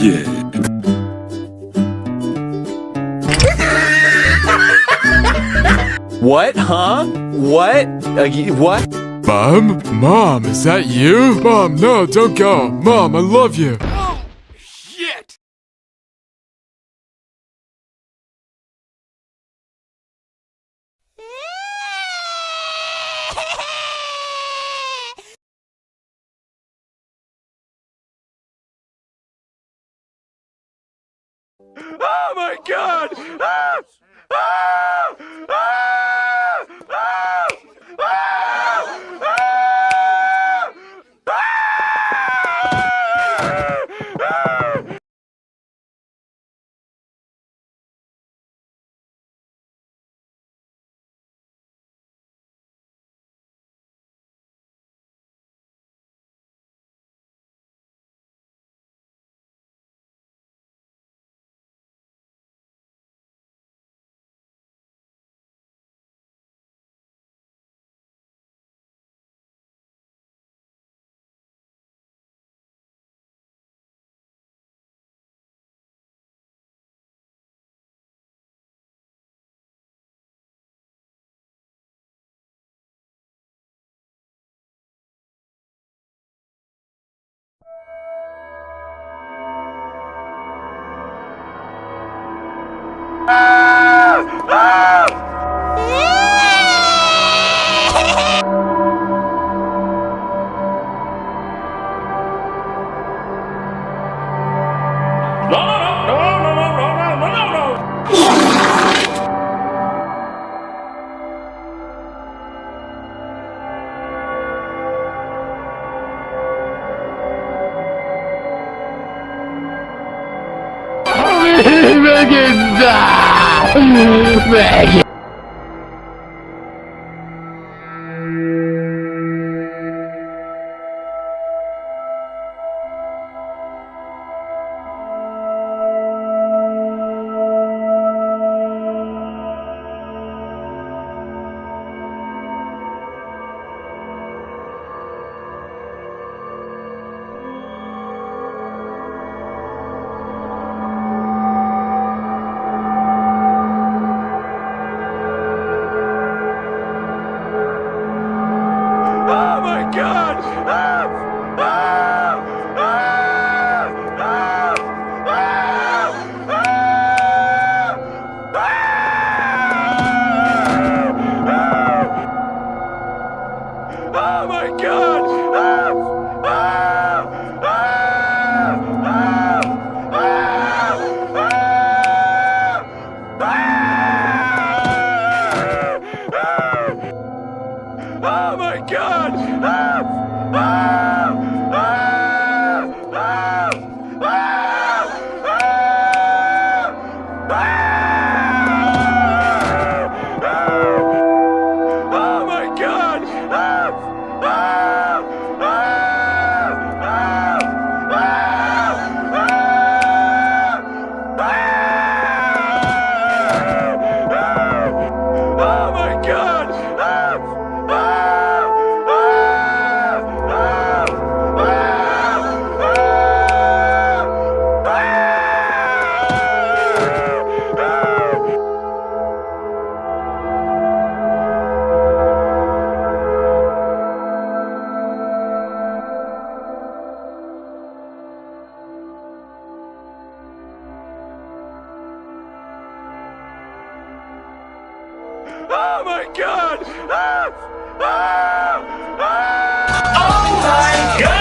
Yeah. What? Huh? What? What? Mom? Mom, is that you? Mom, no, don't go. Mom, I love you. Shit! Oh my god! Ah! Ah! Ah! Ah! Oh my god! Ah! Ah! Ah! Ah! Oh my god! Ah! Ah! Ah! Oh my god! Ah! Ah! Ah! Ah! Oh my god! Ah! Ah! Oh my god! Oh my god! Ah! Ah! Ah! Oh my god!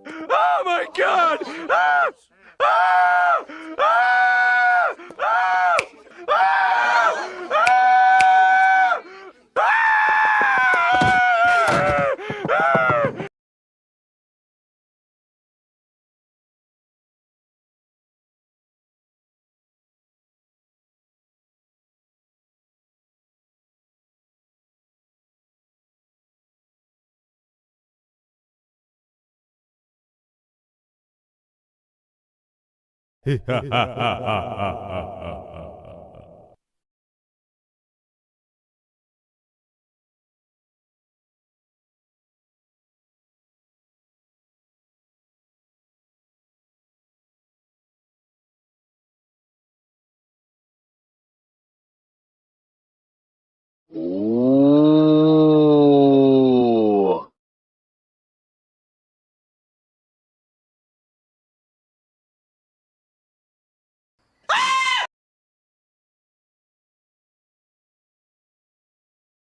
Oh my God! Ah! Ah! Ah! Ah! Ah! Ah! Ha ha ha ha ha ha.